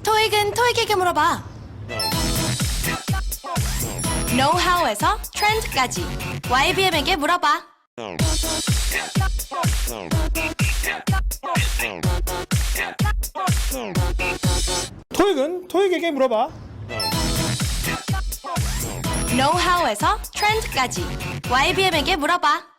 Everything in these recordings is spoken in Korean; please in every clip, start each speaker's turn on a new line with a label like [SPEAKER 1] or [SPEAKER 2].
[SPEAKER 1] 토익은 토익에게 물어봐. 노하우에서 트렌드까지 YBM에게 물어봐.
[SPEAKER 2] 토익은 토익에게 물어봐.
[SPEAKER 1] 노하우에서 트렌드까지 YBM에게 물어봐.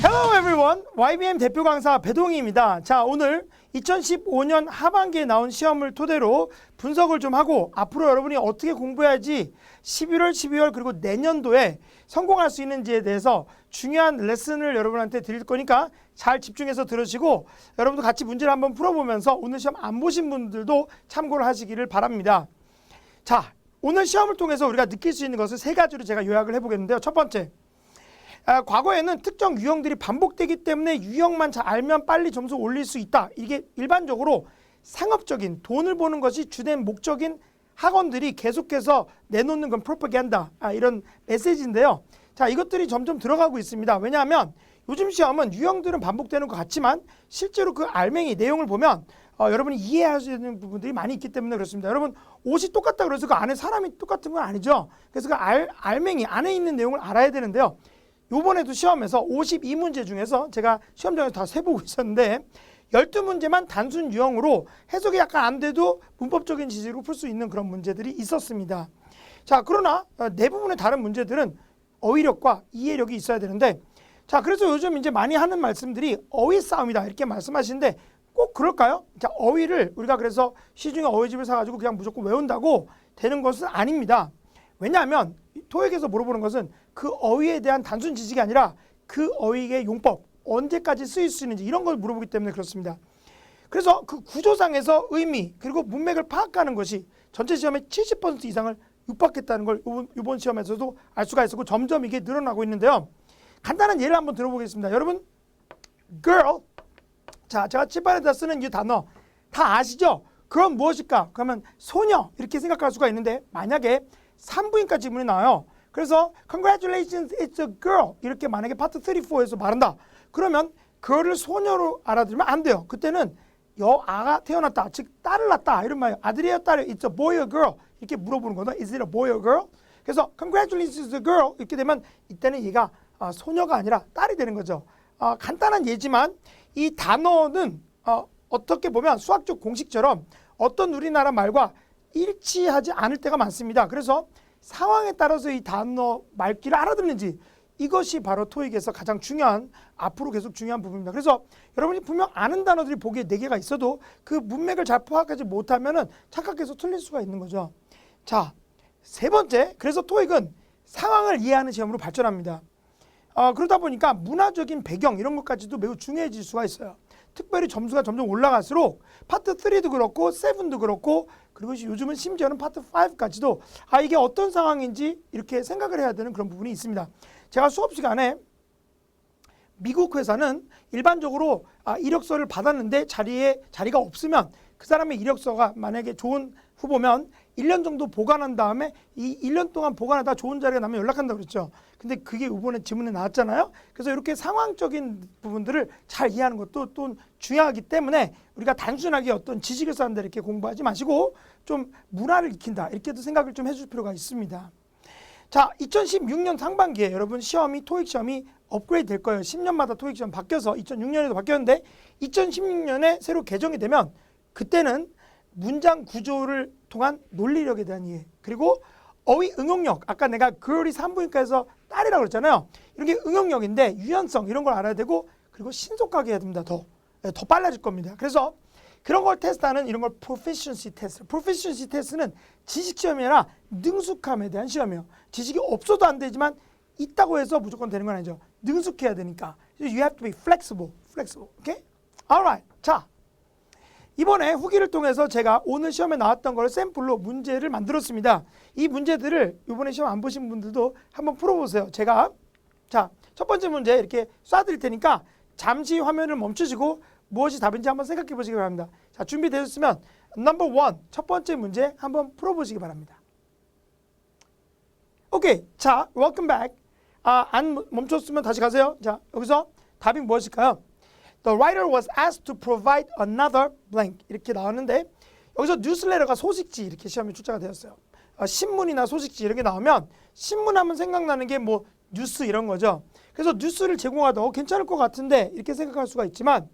[SPEAKER 2] Hello everyone, YBM 대표 강사 배동희입니다. 자, 오늘 2015년 하반기에 나온 시험을 토대로 분석을 좀 하고 앞으로 여러분이 어떻게 공부해야지 11월, 12월 그리고 내년도에 성공할 수 있는지에 대해서 중요한 레슨을 여러분한테 드릴 거니까 잘 집중해서 들으시고 여러분도 같이 문제를 한번 풀어보면서 오늘 시험 안 보신 분들도 참고를 하시기를 바랍니다. 자, 오늘 시험을 통해서 우리가 느낄 수 있는 것을 세 가지로 제가 요약을 해보겠는데요. 첫 번째, 과거에는 특정 유형들이 반복되기 때문에 유형만 잘 알면 빨리 점수 올릴 수 있다. 이게 일반적으로 상업적인 돈을 버는 것이 주된 목적인 학원들이 계속해서 내놓는 건 프로파간다, 이런 메시지인데요. 자, 이것들이 점점 들어가고 있습니다. 왜냐하면 요즘 시험은 유형들은 반복되는 것 같지만 실제로 그 알맹이 내용을 보면 여러분이 이해하시는 부분들이 많이 있기 때문에 그렇습니다. 여러분, 옷이 똑같다 그래서 그 안에 사람이 똑같은 건 아니죠. 그래서 그 알맹이 안에 있는 내용을 알아야 되는데요. 요번에도 시험에서 52문제 중에서 제가 시험장에서 다 세보고 있었는데 12문제만 단순 유형으로 해석이 약간 안 돼도 문법적인 지식으로 풀 수 있는 그런 문제들이 있었습니다. 자, 그러나 대부분의 다른 문제들은 어휘력과 이해력이 있어야 되는데, 자, 그래서 요즘 이제 많이 하는 말씀들이 어휘 싸움이다 이렇게 말씀하시는데 꼭 그럴까요? 자, 어휘를 우리가 그래서 시중에 어휘집을 사가지고 그냥 무조건 외운다고 되는 것은 아닙니다. 왜냐하면 토익에서 물어보는 것은 그 어휘에 대한 단순 지식이 아니라 그 어휘의 용법, 언제까지 쓰일 수 있는지 이런 걸 물어보기 때문에 그렇습니다. 그래서 그 구조상에서 의미 그리고 문맥을 파악하는 것이 전체 시험의 70% 이상을 육박했다는 걸 이번 시험에서도 알 수가 있었고 점점 이게 늘어나고 있는데요. 간단한 예를 한번 들어보겠습니다. 여러분, girl, 자, 제가 칠판에다 쓰는 이 단어 다 아시죠? 그럼 무엇일까? 그러면 소녀 이렇게 생각할 수가 있는데 만약에 산부인과 지문이 나와요. 그래서 congratulations, it's a girl 이렇게 만약에 파트 3, 4에서 말한다. 그러면 girl을 소녀로 알아들으면 안 돼요. 그때는 여아가 태어났다, 즉 딸을 낳았다 이런 말이에요. 아들이에요, 딸이에요? It's a boy or girl 이렇게 물어보는 거다. Is it a boy or girl? 그래서 congratulations, it's a girl 이렇게 되면 이때는 얘가 소녀가 아니라 딸이 되는 거죠. 간단한 예지만 이 단어는 어떻게 보면 수학적 공식처럼 어떤 우리나라 말과 일치하지 않을 때가 많습니다. 그래서 상황에 따라서 이 단어 말귀를 알아듣는지 이것이 바로 토익에서 가장 중요한, 앞으로 계속 중요한 부분입니다. 그래서 여러분이 분명 아는 단어들이 보기에 4개가 있어도 그 문맥을 잘 파악하지 못하면 착각해서 틀릴 수가 있는 거죠. 자, 세 번째, 그래서 토익은 상황을 이해하는 시험으로 발전합니다. 그러다 보니까 문화적인 배경 이런 것까지도 매우 중요해질 수가 있어요. 특별히 점수가 점점 올라갈수록 파트 3도 그렇고 7도 그렇고 그리고 요즘은 심지어는 파트 5까지도 이게 어떤 상황인지 이렇게 생각을 해야 되는 그런 부분이 있습니다. 제가 수업 시간에 미국 회사는 일반적으로 이력서를 받았는데 자리가 없으면 그 사람의 이력서가 만약에 좋은 후보면 1년 정도 보관한 다음에 이 1년 동안 보관하다 좋은 자리가 나면 연락한다고 그랬죠. 근데 그게 이번에 지문에 나왔잖아요. 그래서 이렇게 상황적인 부분들을 잘 이해하는 것도 또 중요하기 때문에 우리가 단순하게 어떤 지식을 쌓는다 이렇게 공부하지 마시고 좀 문화를 익힌다 이렇게도 생각을 좀 해줄 필요가 있습니다. 자, 2016년 상반기에 여러분 토익 시험이 업그레이드 될 거예요. 10년마다 토익 시험 바뀌어서 2006년에도 바뀌었는데 2016년에 새로 개정이 되면 그때는 문장 구조를 통한 논리력에 대한 이해 그리고 어휘 응용력, 아까 내가 girl이 산부인과에서 딸이라고 그랬잖아요. 이런 게 응용력인데 유연성 이런 걸 알아야 되고 그리고 신속하게 해야 됩니다. 더 빨라질 겁니다. 그래서 그런 걸 테스트하는 이런 걸 proficiency test. proficiency test는 지식 시험이 아니라 능숙함에 대한 시험이에요. 지식이 없어도 안 되지만 있다고 해서 무조건 되는 건 아니죠. 능숙해야 되니까. You have to be flexible. Okay? Alright. 자, 이번에 후기를 통해서 제가 오늘 시험에 나왔던 걸 샘플로 문제를 만들었습니다. 이 문제들을 이번에 시험 안 보신 분들도 한번 풀어보세요. 제가 자, 첫 번째 문제 이렇게 쏴드릴 테니까 잠시 화면을 멈추시고 무엇이 답인지 한번 생각해 보시기 바랍니다. 자, 준비되셨으면 Number 1, 첫 번째 문제 한번 풀어보시기 바랍니다. 오케이, 자, welcome back. 안 멈췄으면 다시 가세요. 자, 여기서 답이 무엇일까요? The writer was asked to provide another blank. 이렇게 나왔는데 여기서 뉴스레터가 소식지 이렇게 시험에 출제가 되었어요. 신문이나 소식지 이렇게 나오면 신문하면 생각나는 게 뭐 뉴스 이런 거죠. 그래서 뉴스를 제공하다 괜찮을 것 같은데 이렇게 생각할 수가 있지만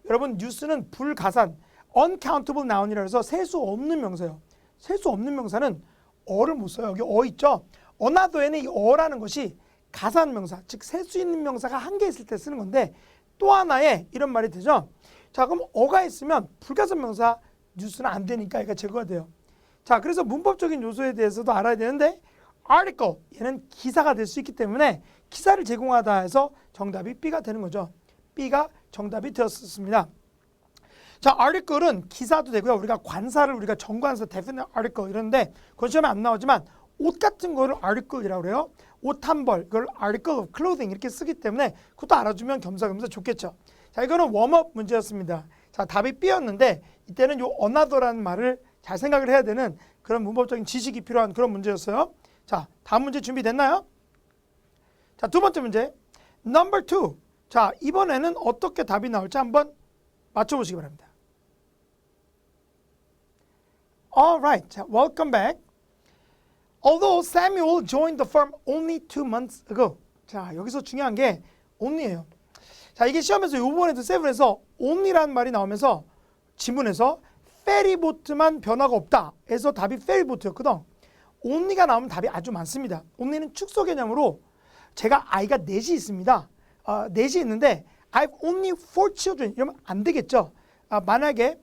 [SPEAKER 2] 여러분 뉴스는 불가산 uncountable noun이라 해서 셀 수 없는 명사예요. 셀 수 없는 명사는 어를 못 써요. 여기 어 있죠. another에는 이 어라는 것이 가산 명사, 즉 셀 수 있는 명사가 한 개 있을 때 쓰는 건데 또 하나의 이런 말이 되죠. 자, 그럼 어가 있으면 불가산 명사 뉴스는 안 되니까 얘가 제거가 돼요. 자, 그래서 문법적인 요소에 대해서도 알아야 되는데 article, 얘는 기사가 될 수 있기 때문에 기사를 제공하다 해서 정답이 B가 되는 거죠. B가 정답이 되었습니다. 자, article은 기사도 되고요. 우리가 관사를 우리가 정관사, definite article 이런데 그건 시험에 안 나오지만 옷 같은 거를 article이라고 그래요. 옷 한 벌, 그걸 article of clothing 이렇게 쓰기 때문에 그것도 알아주면 겸사겸사 좋겠죠. 자, 이거는 웜업 문제였습니다. 자, 답이 B였는데 이때는 요 another라는 말을 잘 생각을 해야 되는 그런 문법적인 지식이 필요한 그런 문제였어요. 자, 다음 문제 준비됐나요? 자, 두 번째 문제. Number 2. 자, 이번에는 어떻게 답이 나올지 한번 맞춰보시기 바랍니다. Alright. 자, welcome back. Although Samuel joined the firm only 2 months ago. 자, 여기서 중요한 게 only예요. 자, 이게 시험에서 이번에도 세븐에서 only라는 말이 나오면서 지문에서 페리보트만 변화가 없다 해서 답이 페리보트였거든. only가 나오면 답이 아주 많습니다. only는 축소 개념으로 제가 아이가 넷이 있습니다. 넷이 있는데 I've only 4 children 이러면 안 되겠죠. 만약에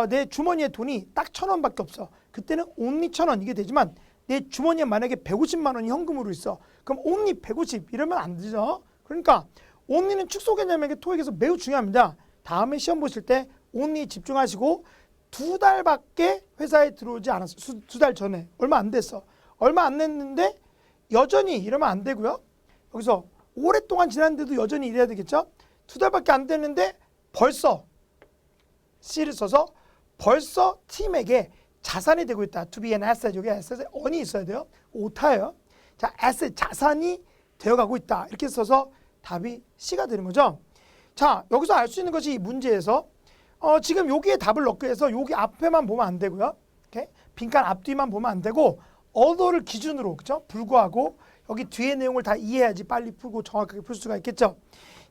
[SPEAKER 2] 내 주머니에 돈이 딱 1,000원밖에 없어. 그때는 only 1,000원 이게 되지만 내 주머니에 만약에 150만 원이 현금으로 있어. 그럼 only 150 이러면 안 되죠. 그러니까 only는 축소 개념에게 토익에서 매우 중요합니다. 다음에 시험 보실 때 only 집중하시고 2달밖에 회사에 들어오지 않았어. 2달 전에. 얼마 안 됐어. 얼마 안 됐는데 여전히 이러면 안 되고요. 여기서 오랫동안 지났는데도 여전히 이래야 되겠죠. 2달밖에 안 됐는데 벌써 C를 써서 벌써 팀에게 자산이 되고 있다. To be an asset. 여기 asset에 on이 있어야 돼요. 오타예요. 자, asset 자산이 되어가고 있다. 이렇게 써서 답이 C가 되는 거죠. 자, 여기서 알 수 있는 것이 이 문제에서 지금 여기에 답을 넣기 위해서 여기 앞에만 보면 안 되고요. 이렇게 빈칸 앞뒤만 보면 안 되고 although를 기준으로 그죠? 불구하고 여기 뒤에 내용을 다 이해해야지 빨리 풀고 정확하게 풀 수가 있겠죠.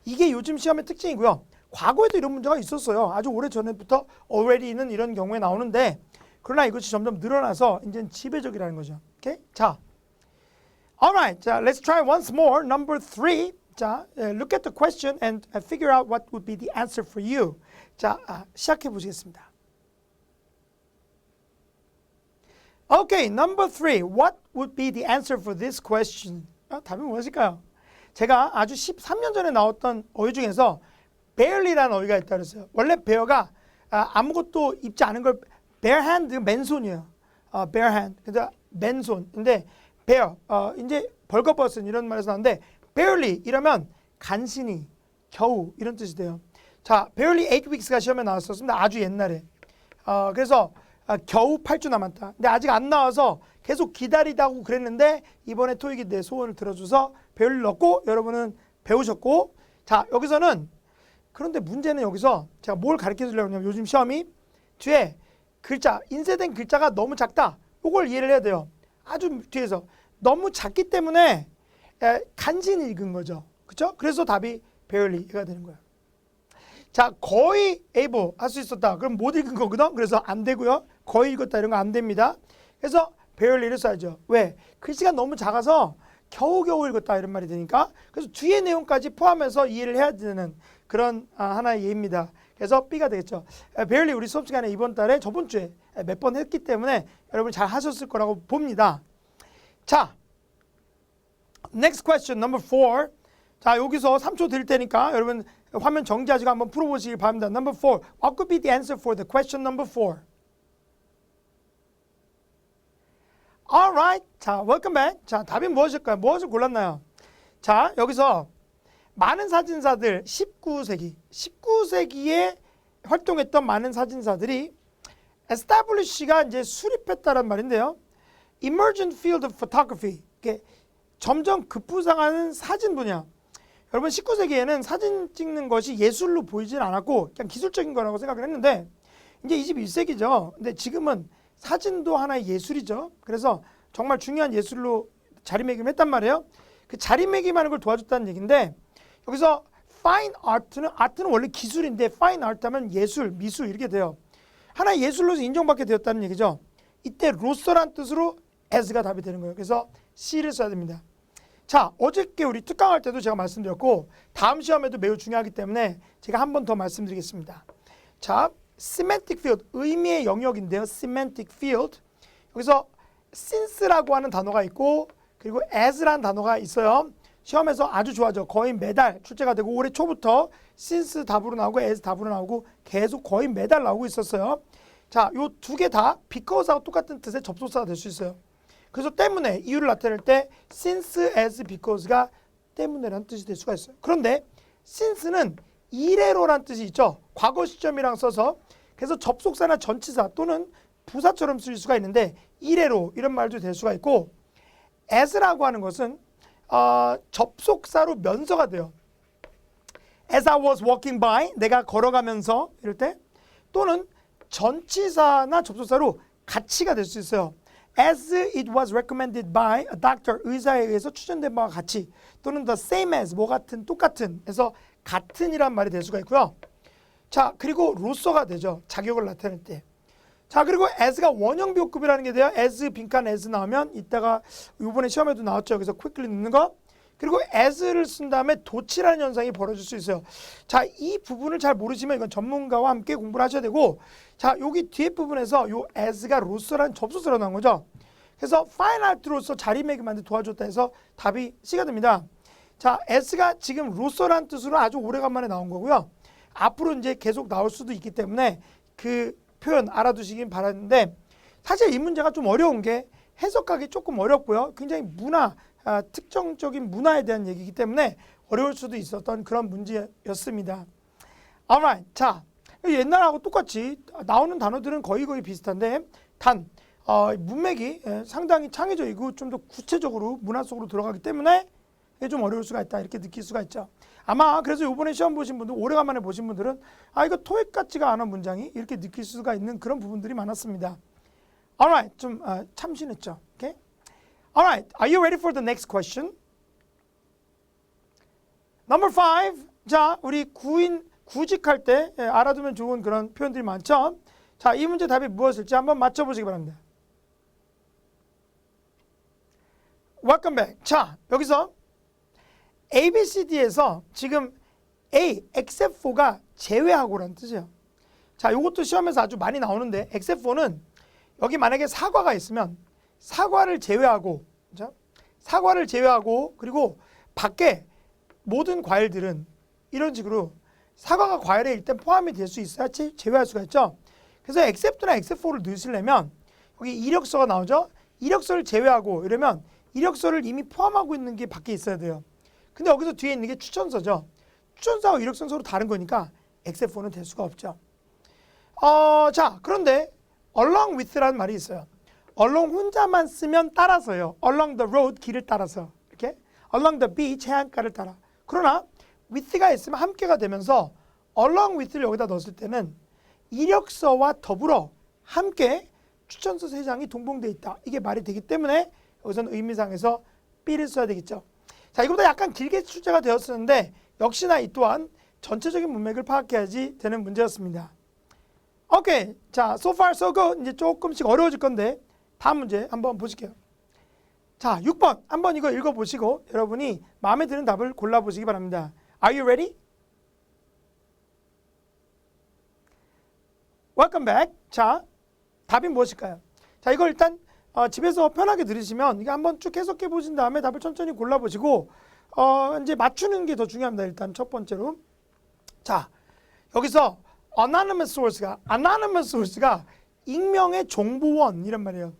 [SPEAKER 2] 이게 요즘 시험의 특징이고요. 과거에도 이런 문제가 있었어요. 아주 오래 전에부터 already는 이런 경우에 나오는데 그러나 이것이 점점 늘어나서 이제는 지배적이라는 거죠. 오케이? 자, alright. 자, let's try once more. Number 3. 자, look at the question and figure out what would be the answer for you. 자, 시작해 보시겠습니다. Okay, number 3. What would be the answer for this question? 답이 무엇일까요? 제가 아주 13년 전에 나왔던 어휘 중에서 barely라는 어휘가 있다고 했어요. 원래 bear가 아무것도 입지 않은 걸 bare hand, 맨손이에요. bare hand, 근데 맨손. 근데 bear, 이제 벌거벗은 이런 말에서 나오는데 barely 이러면 간신히, 겨우 이런 뜻이 돼요. 자, barely 8 weeks가 시험에 나왔었습니다. 아주 옛날에. 그래서 겨우 8주 남았다. 근데 아직 안 나와서 계속 기다리다고 그랬는데 이번에 토익이 내 소원을 들어줘서 barely 넣고 여러분은 배우셨고 자, 여기서는 그런데 문제는 여기서 제가 뭘 가르쳐 주려고 하냐면 요즘 시험이 뒤에 글자, 인쇄된 글자가 너무 작다. 이걸 이해를 해야 돼요. 아주 뒤에서. 너무 작기 때문에 간신히 읽은 거죠. 그렇죠? 그래서 답이 barely가 되는 거예요. 자, 거의 able 할 수 있었다. 그럼 못 읽은 거거든. 그래서 안 되고요. 거의 읽었다 이런 거 안 됩니다. 그래서 barely를 써야죠. 왜? 글씨가 너무 작아서 겨우겨우 읽었다 이런 말이 되니까 그래서 뒤에 내용까지 포함해서 이해를 해야 되는 그런 하나의 예입니다. 그래서 B가 되겠죠. barely 우리 수업 시간에 이번 달에 저번 주에 몇 번 했기 때문에 여러분 잘 하셨을 거라고 봅니다. 자, next question number 4. 자, 여기서 3초 드릴 테니까 여러분 화면 정지하시고 한번 풀어보시기 바랍니다. Number 4. What could be the answer for the question number 4? Alright. 자, welcome back. 자, 답이 무엇일까요? 무엇을 골랐나요? 자, 여기서 많은 사진사들 19세기에 활동했던 많은 사진사들이 establish가 이제 수립했다는 말인데요. emergent field of photography. 이게 점점 급부상하는 사진 분야. 여러분 19세기에는 사진 찍는 것이 예술로 보이진 않았고 그냥 기술적인 거라고 생각을 했는데 이제 21세기죠. 근데 지금은 사진도 하나의 예술이죠. 그래서 정말 중요한 예술로 자리매김했단 말이에요. 그 자리매김하는 걸 도와줬다는 얘기인데 여기서 fine art는 원래 기술인데 fine art 하면 예술, 미술 이렇게 돼요. 하나의 예술로서 인정받게 되었다는 얘기죠. 이때 로서란 뜻으로 as가 답이 되는 거예요. 그래서 C를 써야 됩니다. 자, 어저께 우리 특강할 때도 제가 말씀드렸고 다음 시험에도 매우 중요하기 때문에 제가 한 번 더 말씀드리겠습니다. 자, semantic field, 의미의 영역인데요. semantic field. 여기서 since라고 하는 단어가 있고 그리고 as라는 단어가 있어요. 시험에서 아주 좋아져. 거의 매달 출제가 되고 올해 초부터 since 답으로 나오고 as 답으로 나오고 계속 거의 매달 나오고 있었어요. 자, 요 두 개 다 because하고 똑같은 뜻의 접속사가 될 수 있어요. 그래서 때문에 이유를 나타낼 때 since, as, because가 때문에라는 뜻이 될 수가 있어요. 그런데 since는 이래로라는 뜻이 있죠. 과거 시점이랑 써서 그래서 접속사나 전치사 또는 부사처럼 쓸 수가 있는데 이래로 이런 말도 될 수가 있고 as라고 하는 것은 접속사로 면서가 돼요. As I was walking by, 내가 걸어가면서 이럴 때 또는 전치사나 접속사로 같이가 될 수 있어요. As it was recommended by a doctor, 의사에 의해서 추천된 바와 같이 또는 the same as, 뭐 같은, 똑같은 해서 같은이란 말이 될 수가 있고요. 자, 그리고 로서가 되죠. 자격을 나타낼 때. 자, 그리고 as가 원형 비호급이라는 게 돼요. as, 빈칸 as 나오면 이따가 이번에 시험에도 나왔죠. 그래서 quickly 넣는 거. 그리고 as를 쓴 다음에 도치라는 현상이 벌어질 수 있어요. 자, 이 부분을 잘 모르시면 이건 전문가와 함께 공부를 하셔야 되고 자, 여기 뒤에 부분에서 요 as가 로서라는 접속사로 나온 거죠. 그래서 fine art로서 자리매김하는 데 도와줬다 해서 답이 C가 됩니다. 자, as가 지금 로서라는 뜻으로 아주 오래간만에 나온 거고요. 앞으로 이제 계속 나올 수도 있기 때문에 그 표현 알아두시긴 바라는데 사실 이 문제가 좀 어려운 게 해석하기 조금 어렵고요. 굉장히 특정적인 문화에 대한 얘기이기 때문에 어려울 수도 있었던 그런 문제였습니다. Alright. 자, 옛날하고 똑같이 나오는 단어들은 거의 비슷한데 단 문맥이 상당히 창의적이고 좀 더 구체적으로 문화 속으로 들어가기 때문에 좀 어려울 수가 있다 이렇게 느낄 수가 있죠. 아마 그래서 이번에 시험 보신 분들 오래간만에 보신 분들은 이거 토익 같지가 않은 문장이 이렇게 느낄 수가 있는 그런 부분들이 많았습니다. Alright. 좀 참신했죠. Okay? Alright. Are you ready for the next question? Number 5. 자, 우리 구직할 때 알아두면 좋은 그런 표현들이 많죠. 자, 이 문제 답이 무엇일지 한번 맞춰보시기 바랍니다. Welcome back. 자, 여기서 ABCD에서 지금 A, except for가 제외하고라는 뜻이에요. 자, 이것도 시험에서 아주 많이 나오는데 except for는 여기 만약에 사과가 있으면 사과를 제외하고, 그렇죠? 사과를 제외하고 그리고 밖에 모든 과일들은 이런 식으로 사과가 과일에 일단 포함이 될 수 있어야지 제외할 수가 있죠. 그래서 except나 except for를 넣으시려면 여기 이력서가 나오죠. 이력서를 제외하고 이러면 이력서를 이미 포함하고 있는 게 밖에 있어야 돼요. 근데 여기서 뒤에 있는 게 추천서죠. 추천서하고 이력서는 서로 다른 거니까 except for는 될 수가 없죠. 자, 그런데 along with라는 말이 있어요. along 혼자만 쓰면 따라서요. along the road, 길을 따라서 이렇게 along the beach, 해안가를 따라. 그러나 with가 있으면 함께가 되면서 along with를 여기다 넣었을 때는 이력서와 더불어 함께 추천서 3장이 동봉되어 있다. 이게 말이 되기 때문에 여기서는 의미상에서 B를 써야 되겠죠. 자, 이거보다 약간 길게 출제가 되었었는데 역시나 이 또한 전체적인 문맥을 파악해야지 되는 문제였습니다. 오케이. 자, so far so good. 이제 조금씩 어려워질 건데 다음 문제 한번 보실게요. 자, 6번 한번 이거 읽어보시고 여러분이 마음에 드는 답을 골라보시기 바랍니다. Are you ready? Welcome back. 자, 답이 무엇일까요? 자, 이걸 일단 집에서 편하게 들으시면 이거 한번 쭉 해석해 보신 다음에 답을 천천히 골라보시고 이제 맞추는 게 더 중요합니다. 일단 첫 번째로. 자, 여기서 anonymous source가 익명의 정보원 이란 말이에요.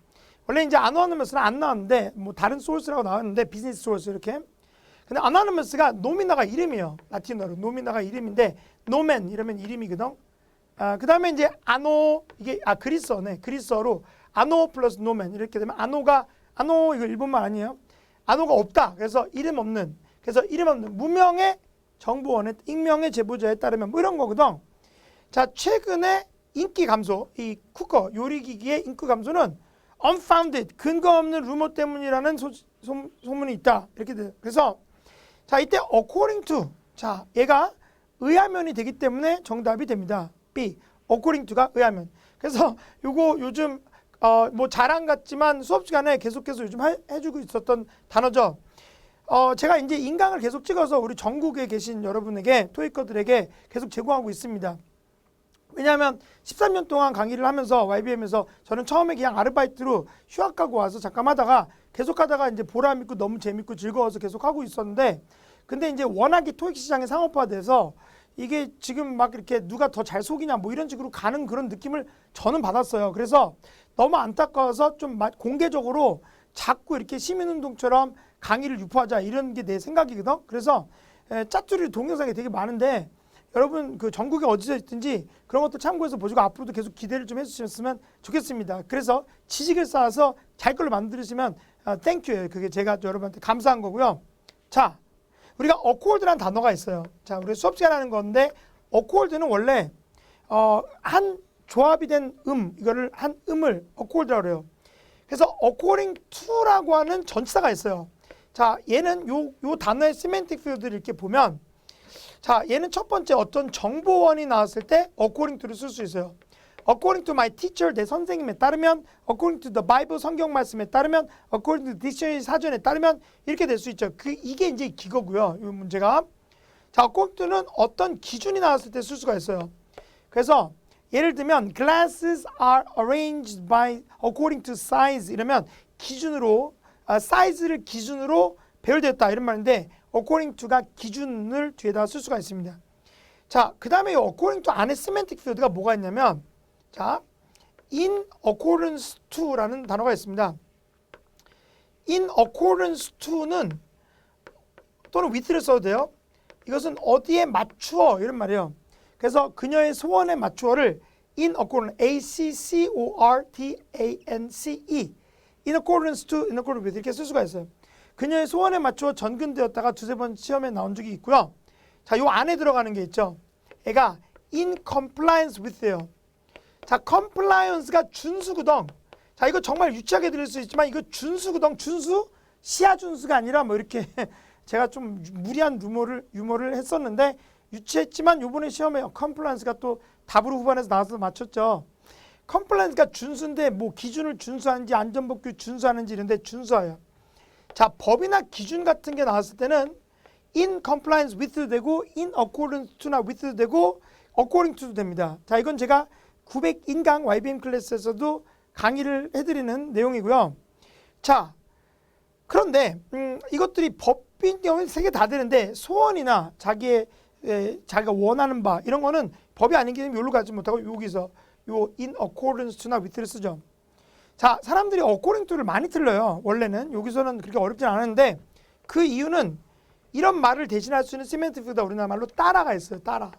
[SPEAKER 2] 원래 이제 anonymous는 안 나왔는데 뭐 다른 source라고 나왔는데 비즈니스 source 이렇게. 근데 anonymous가 노미나가 이름이에요. 라틴어로 노미나가 이름인데 노맨 이러면 이름이거든. 그 다음에 이제 아노, 이게 그리스어네. 그리스어로 아노 플러스 노멘 이렇게 되면 아노 이거 일본말 아니에요. 아노가 없다. 그래서 이름 없는. 그래서 이름 없는 무명의 정보원의 익명의 제보자에 따르면 뭐 이런 거거든. 자, 최근에 인기 감소, 이 쿠커 요리기기의 인기 감소는 unfounded 근거 없는 루머 때문이라는 소문이 있다. 이렇게 돼요. 그래서 자, 이때 according to 자, 얘가 의하면이 되기 때문에 정답이 됩니다. B. according to가 의하면. 그래서 요거 요즘 뭐 자랑 같지만 수업 시간에 계속해서 요즘 해주고 있었던 단어죠. 제가 이제 인강을 계속 찍어서 우리 전국에 계신 여러분에게 토익커들에게 계속 제공하고 있습니다. 왜냐하면 13년 동안 강의를 하면서 YBM에서 저는 처음에 그냥 아르바이트로 휴학 가고 와서 잠깐 하다가 계속 하다가 이제 보람 있고 너무 재밌고 즐거워서 계속 하고 있었는데 근데 이제 워낙에 토익 시장이 상업화돼서 이게 지금 막 이렇게 누가 더 잘 속이냐 뭐 이런 식으로 가는 그런 느낌을 저는 받았어요. 그래서 너무 안타까워서 좀 공개적으로 자꾸 이렇게 시민운동처럼 강의를 유포하자 이런 게 내 생각이거든. 그래서 짜투리 동영상이 되게 많은데 여러분 그 전국에 어디서 있든지 그런 것도 참고해서 보시고 앞으로도 계속 기대를 좀 해주셨으면 좋겠습니다. 그래서 지식을 쌓아서 잘 걸로 만들으시면 땡큐예요. 그게 제가 여러분한테 감사한 거고요. 자, 우리가 어코드라는 단어가 있어요. 자, 우리 수업 시간에 하는 건데 어코드는 원래 한 조합이 된 이거를 한 음을 어코드라고 그래요. 그래서 according to라고 하는 전치사가 있어요. 자, 얘는 요 단어의 semantic field를 이렇게 보면 자, 얘는 첫 번째 어떤 정보원이 나왔을 때 according to를 쓸 수 있어요. according to my teacher, 내 선생님에 따르면, according to the Bible, 성경 말씀에 따르면, according to dictionary, 사전에 따르면 이렇게 될 수 있죠. 이게 이제 기거고요. 이 문제가. 자, according to는 어떤 기준이 나왔을 때 쓸 수가 있어요. 그래서 예를 들면 glasses are arranged by according to size 이러면 기준으로 사이즈를 기준으로 배열되었다 이런 말인데 according to가 기준을 뒤에다가 쓸 수가 있습니다. 자, 그 다음에 이 according to 안에 semantic field가 뭐가 있냐면 자, in accordance to라는 단어가 있습니다. in accordance to는 또는 with를 써도 돼요. 이것은 어디에 맞추어 이런 말이에요. 그래서 그녀의 소원에 맞추어를 in accordance, A-C-C-O-R-D-A-N-C-E in accordance to, in accordance with 이렇게 쓸 수가 있어요. 그녀의 소원에 맞추어 전근되었다가 두세 번 시험에 나온 적이 있고요. 자, 요 안에 들어가는 게 있죠. 얘가 in compliance with예요. 자, compliance가 준수구덩. 자, 이거 정말 유치하게 들릴 수 있지만 이거 준수구덩, 준수? 시야 준수가 아니라 뭐 이렇게 제가 좀 무리한 유머를 했었는데 유치했지만 요번에 시험에 compliance가 또 답으로 후반에서 나와서 맞췄죠. compliance가 준수인데 뭐 기준을 준수하는지 안전법규 준수하는지 이런데 준수해요. 자, 법이나 기준 같은 게 나왔을 때는 in compliance with도 되고 in accordance to나 with도 되고 according to도 됩니다. 자, 이건 제가 900인강 YBM 클래스에서도 강의를 해드리는 내용이고요. 자, 그런데 이것들이 법인 경우에 세 개 다 되는데 소원이나 자기가 원하는 바 이런 거는 법이 아닌 게 여기로 가지 못하고 여기서 요 in accordance to나 with를 쓰죠. 자, 사람들이 according to를 많이 틀려요. 원래는 여기서는 그렇게 어렵진 않은데 그 이유는 이런 말을 대신할 수 있는 semantic field가 우리나라 말로 따라가 있어요. 따라.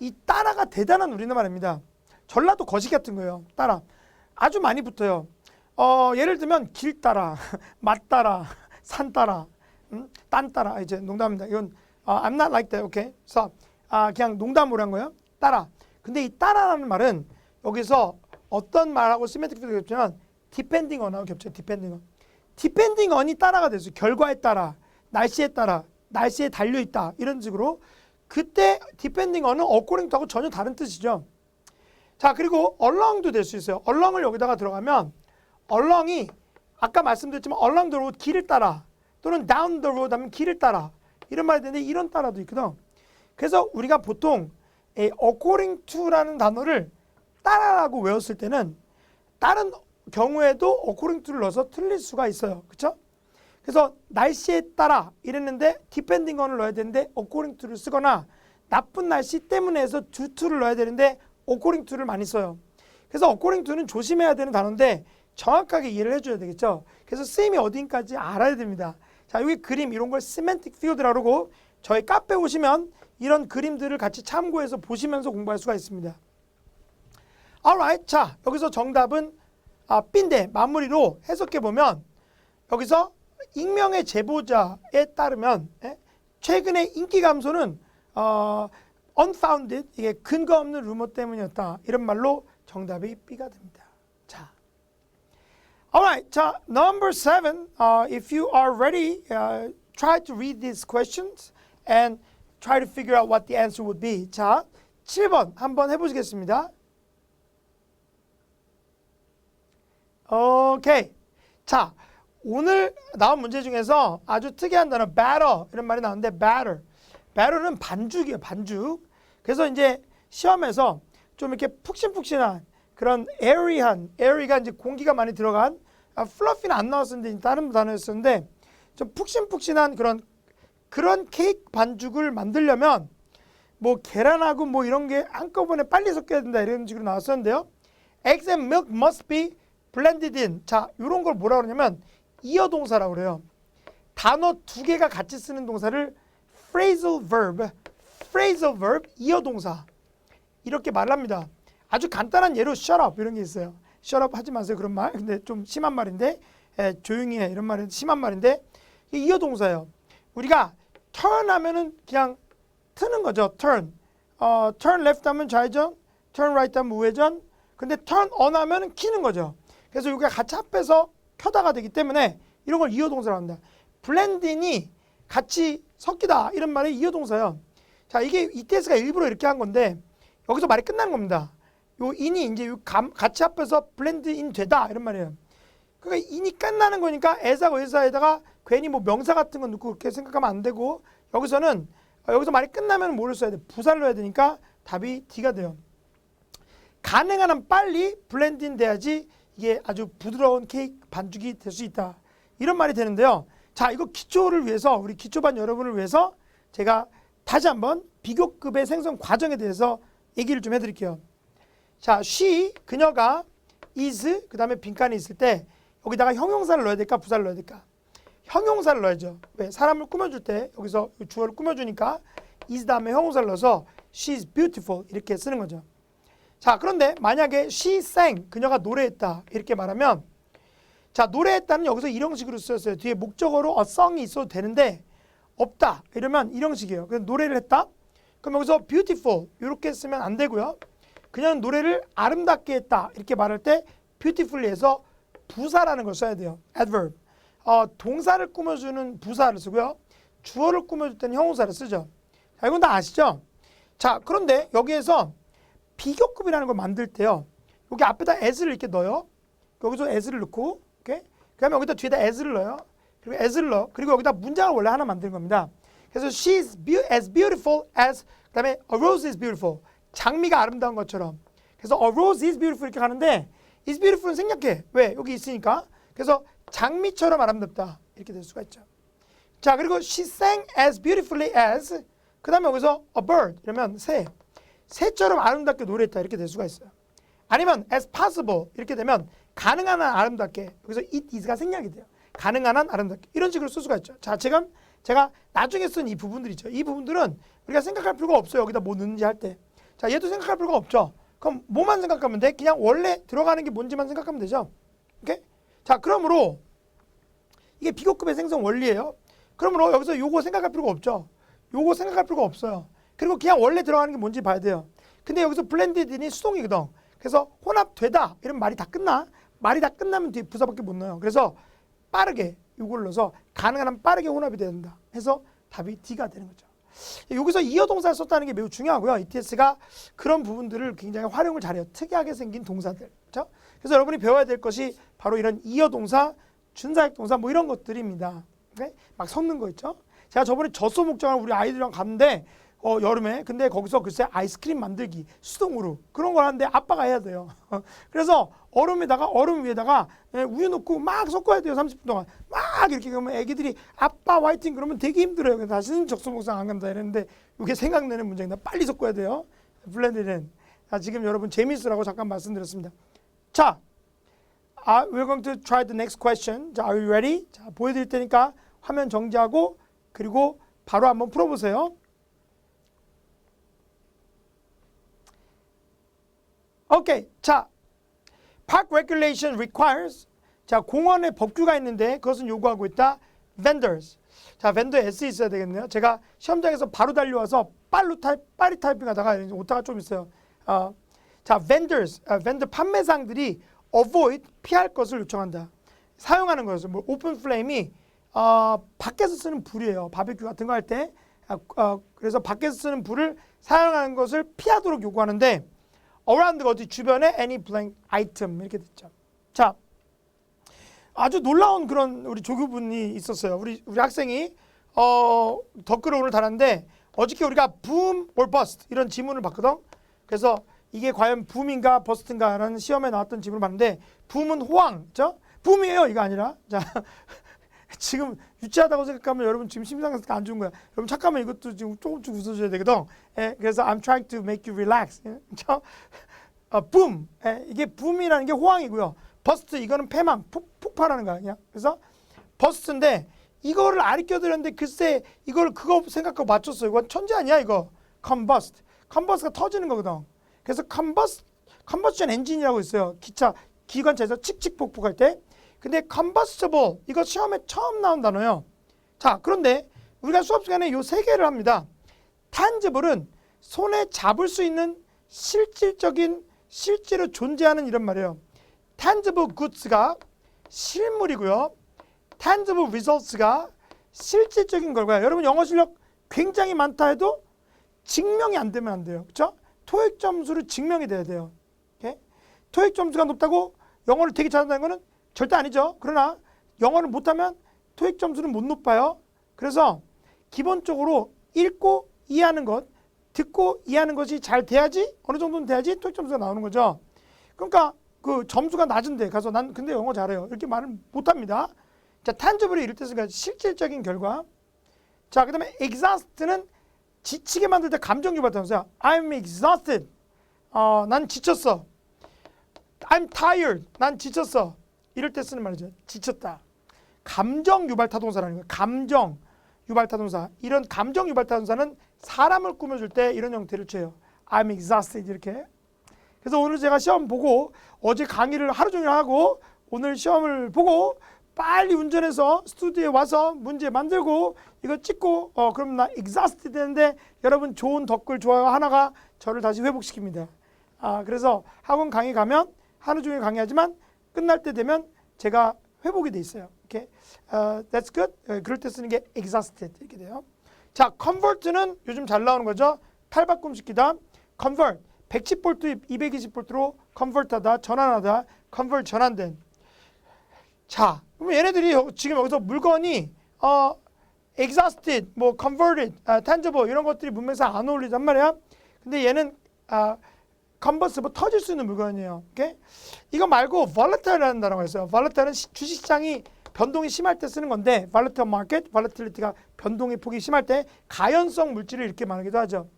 [SPEAKER 2] 이 따라가 대단한 우리나라 말입니다. 전라도 거시 같은 거예요. 따라. 아주 많이 붙어요. 예를 들면 길 따라, 맛 따라, 산 따라, 딴 따라. 이제 농담입니다. 이건 I'm not like that, okay? 그래서 그냥 농담으로 한 거예요. 따라. 근데 이 따라라는 말은 여기서 어떤 말하고 시메트릭 필드가 겹치면 depending on하고 겹쳐요. depending on. depending on이 따라가 됐어요. 결과에 따라, 날씨에 따라, 날씨에 달려있다. 이런 식으로. 그때 depending on은 according to하고 전혀 다른 뜻이죠. 자, 그리고 along도 될 수 있어요. along을 여기다가 들어가면 along이 아까 말씀드렸지만 along the road 길을 따라 또는 down the road 하면 길을 따라 이런 말이 되는데 이런 따라도 있거든. 그래서 우리가 보통 according to라는 단어를 따라라고 외웠을 때는 다른 경우에도 according to를 넣어서 틀릴 수가 있어요. 그렇죠? 그래서 날씨에 따라 이랬는데 depending on을 넣어야 되는데 according to를 쓰거나 나쁜 날씨 때문에 해서 due to를 넣어야 되는데 according to를 많이 써요. 그래서 according to는 조심해야 되는 단어인데 정확하게 이해를 해줘야 되겠죠. 그래서 쓰임이 어딘까지 알아야 됩니다. 자, 여기 그림 이런 걸 semantic field라고 그러고 저희 카페 오시면 이런 그림들을 같이 참고해서 보시면서 공부할 수가 있습니다. Alright. 자, 여기서 정답은 B인데 마무리로 해석해 보면 여기서 익명의 제보자에 따르면 최근의 인기 감소는 unfounded, 이게 근거 없는 루머 때문이었다. 이런 말로 정답이 B가 됩니다. 자, alright. 자, number 7. If you are ready, try to read these questions and try to figure out what the answer would be. 자, 7번 한번 해보시겠습니다. 오케이. 자, 오늘 나온 문제 중에서 아주 특이한 단어 batter 이런 말이 나오는데 batter는 반죽이에요. 반죽. 그래서 이제 시험에서 좀 이렇게 푹신푹신한 그런 airy가 이제 공기가 많이 들어간 fluffy는 안 나왔었는데 다른 단어였었는데 좀 푹신푹신한 그런 케이크 반죽을 만들려면 뭐 계란하고 뭐 이런 게 한꺼번에 빨리 섞여야 된다 이런 식으로 나왔었는데요. Eggs and milk must be blended in. 자, 이런 걸 뭐라 그러냐면 이어 동사라고 그래요. 단어 두 개가 같이 쓰는 동사를 phrasal verb, 이어 동사 이렇게 말합니다. 아주 간단한 예로 shut up 이런 게 있어요. shut up 하지 마세요 그런 말. 근데 좀 심한 말인데 조용히 해 이런 말은 심한 말인데 이게 이어 동사예요. 우리가 turn 하면은 그냥 트는 거죠. turn left 하면 좌회전, turn right 하면 우회전. 근데 turn on 하면은 키는 거죠. 그래서 이게 같이 합해서 켜다가 되기 때문에 이런 걸 이어 동사라고 합니다. blend인이 같이 섞이다 이런 말이 이어 동사예요. 자, 이게 ETS가 일부러 이렇게 한 건데 여기서 말이 끝나는 겁니다. 요 in이 이제 같이 합해서 blend in 되다 이런 말이에요. 그러니까 in이 끝나는 거니까 as하고 is에다가 괜히 뭐 명사 같은 거 넣고 그렇게 생각하면 안 되고 여기서는 여기서 말이 끝나면 뭐를 써야 돼? 부사를 넣어야 되니까 답이 D가 돼요. 가능한 한 빨리 blend in 돼야지 이게 아주 부드러운 케이크 반죽이 될 수 있다. 이런 말이 되는데요. 자, 이거 기초를 위해서 우리 기초반 여러분을 위해서 제가 다시 한번 비교급의 생성 과정에 대해서 얘기를 좀 해드릴게요. 자, she, 그녀가 is, 그 다음에 빈칸이 있을 때 여기다가 형용사를 넣어야 될까 부사를 넣어야 될까? 형용사를 넣어야죠. 왜? 사람을 꾸며줄 때 여기서 주어를 꾸며주니까 is 다음에 형용사를 넣어서 she is beautiful 이렇게 쓰는 거죠. 자, 그런데 만약에 she sang, 그녀가 노래했다 이렇게 말하면 자, 노래했다는 여기서 이형식으로 쓰였어요. 뒤에 목적어로 a song이 있어도 되는데 없다 이러면 이형식이에요. 그래서 노래를 했다. 그럼 여기서 beautiful 이렇게 쓰면 안 되고요. 그냥 노래를 아름답게 했다 이렇게 말할 때 beautifully에서 부사라는 걸 써야 돼요. adverb. 동사를 꾸며주는 부사를 쓰고요. 주어를 꾸며줄 때는 형용사를 쓰죠. 자, 이건 다 아시죠? 자, 그런데 여기에서 비교급이라는 걸 만들 때요. 여기 앞에다 as를 이렇게 넣어요. 여기서 as를 넣고, 오케이? 그 다음에 여기다 뒤에다 as를 넣어요. 그리고 as를 넣어. 그리고 여기다 문장을 원래 하나 만드는 겁니다. 그래서 she is as beautiful as, 그 다음에 a rose is beautiful. 장미가 아름다운 것처럼. 그래서 a rose is beautiful 이렇게 가는데 is beautiful은 생략해. 왜? 여기 있으니까. 그래서 장미처럼 아름답다. 이렇게 될 수가 있죠. 자, 그리고 she sang as beautifully as, 그 다음에 여기서 a bird 이러면 새처럼 아름답게 노래했다 이렇게 될 수가 있어요. 아니면 as possible 이렇게 되면 가능한 한 아름답게, 여기서 it is가 생략이 돼요. 가능한 한 아름답게 이런 식으로 쓸 수가 있죠. 자, 제가 나중에 쓴 이 부분들 있죠. 이 부분들은 우리가 생각할 필요가 없어요. 여기다 뭐 넣는지 할 때. 자, 얘도 생각할 필요가 없죠. 그럼 뭐만 생각하면 돼? 그냥 원래 들어가는 게 뭔지만 생각하면 되죠. 오케이? 자, 그러므로 이게 비교급의 생성 원리예요. 그러므로 여기서 요거 생각할 필요가 없죠. 요거 생각할 필요가 없어요. 그리고 그냥 원래 들어가는 게 뭔지 봐야 돼요. 근데 여기서 blended인이 수동이거든. 그래서 혼합되다 이런 말이 다 끝나. 말이 다 끝나면 뒤에 부사밖에 못 넣어요. 그래서 빠르게 요걸 넣어서 가능한 한 빠르게 혼합이 된다. 해서 답이 D가 되는 거죠. 여기서 이어 동사를 썼다는 게 매우 중요하고요. ETS가 그런 부분들을 굉장히 활용을 잘해요. 특이하게 생긴 동사들. 그렇죠? 그래서 여러분이 배워야 될 것이 바로 이런 이어 동사, 준사역 동사 뭐 이런 것들입니다. 네? 막 섞는 거 있죠? 제가 저번에 젖소 목장을 우리 아이들이랑 갔는데 여름에 근데 거기서 글쎄 아이스크림 만들기 수동으로 그런 걸 하는데 아빠가 해야 돼요. 그래서 얼음 위에다가 우유 넣고 막 섞어야 돼요. 30분 동안 막 이렇게 그러면 애기들이 아빠 화이팅 그러면 되게 힘들어요. 그래서 다시는 적소목상 안 간다 이랬는데 이게 생각나는 문제입니다. 빨리 섞어야 돼요. 블렌드는. 지금 여러분 재미있으라고 잠깐 말씀드렸습니다. 자, we're going to try the next question. 자, are you ready? 자, 보여드릴 테니까 화면 정지하고 그리고 바로 한번 풀어보세요. 오케이. 자, Park regulation requires. 자, 공원에 법규가 있는데 그것은 요구하고 있다. Vendors. 자, vendor S 있어야 되겠네요. 제가 시험장에서 바로 달려와서 빠리 타이핑하다가 오타가 좀 있어요. 자, vendors, vendor 판매상들이 avoid 피할 것을 요청한다. 사용하는 것을 뭐 오픈 플레임이 밖에서 쓰는 불이에요. 바베큐 같은 거 할 때. 그래서 밖에서 쓰는 불을 사용하는 것을 피하도록 요구하는데 around 어디 주변에 any blank item 이렇게 됐죠. 자, 아주 놀라운 그런 우리 조교분이 있었어요. 우리 학생이 댓글을 오늘 달았는데 어저께 우리가 boom or bust 이런 지문을 봤거든. 그래서 이게 과연 붐인가 버스트인가라는 시험에 나왔던 질문을 봤는데 붐은 호황, 그죠? 붐이에요 이거 아니라. 자, 지금 유치하다고 생각하면 여러분 지금 심상 상태가 안 좋은 거야. 여러분 잠깐만 이것도 지금 조금씩 웃어줘야 되거든. 그래서 I'm trying to make you relax. 붐, 이게 붐이라는 게 호황이고요. 버스트 이거는 패망, 폭발하는 거 아니야. 그래서 버스트인데 이거를 아리껴드렸는데 글쎄 이걸 그거 생각하고 맞췄어. 이건 천재 아니야 이거. combust, combust가 터지는 거거든. 그래서 combustion engine이라고 있어요. 기관차에서 칙칙 폭폭할 때. 근데 combustible 이거 시험에 처음 나온 단어예요. 자, 그런데 우리가 수업 시간에 요 세 개를 합니다. tangible은 손에 잡을 수 있는 실제로 존재하는 이런 말이에요. tangible goods가 실물이고요. tangible results가 실질적인 결과예요. 여러분 영어 실력 굉장히 많다 해도 증명이 안 되면 안 돼요. 그렇죠? 토익 점수를 증명이 돼야 돼요. 오케이? 토익 점수가 높다고 영어를 되게 잘한다는 거는 절대 아니죠. 그러나 영어를 못하면 토익 점수는 못 높아요. 그래서 기본적으로 읽고 이해하는 것, 듣고 이해하는 것이 잘 돼야지 어느 정도는 돼야지 토익 점수가 나오는 거죠. 그러니까 그 점수가 낮은데 가서 난 근데 영어 잘해요. 이렇게 말을 못합니다. 자, tangible이 이럴 때 쓰니까 실질적인 결과. 자, 그 다음에 exhaust는 지치게 만들 때 감정 유발하면서요. I'm exhausted. 난 지쳤어. I'm tired. 난 지쳤어. 이럴 때 쓰는 말이죠. 지쳤다. 감정 유발 타동사라는 거예요. 감정 유발 타동사. 이런 감정 유발 타동사는 사람을 꾸며줄 때 이런 형태를 취해요. I'm exhausted 이렇게. 그래서 오늘 제가 시험 보고 어제 강의를 하루 종일 하고 오늘 시험을 보고 빨리 운전해서 스튜디오에 와서 문제 만들고 이거 찍고 그럼 나 exhausted 되는데 여러분 좋은 댓글 좋아요 하나가 저를 다시 회복시킵니다. 그래서 학원 강의 가면 하루 종일 강의하지만 끝날 때 되면 제가 회복이 돼 있어요. 이렇게 that's good. 그럴 때 쓰는 게 exhausted 이렇게 돼요. 자, convert는 요즘 잘 나오는 거죠. 탈바꿈시키다. convert 110V 220V로 convert하다, 전환하다, convert 전환된. 자, 그럼 얘네들이 지금 여기서 물건이 exhausted, 뭐 converted, tangible 이런 것들이 문맥상 안 어울리단 말이야. 근데 얘는 combustible 터질 수 있는 물건이에요. 오케이? 이거 말고 volatile이라는 단어가 있어요. volatile은 주식시장이 변동이 심할 때 쓰는 건데 volatile market, volatility가 변동의 폭이 심할 때 가연성 물질을 이렇게 말하기도 하죠.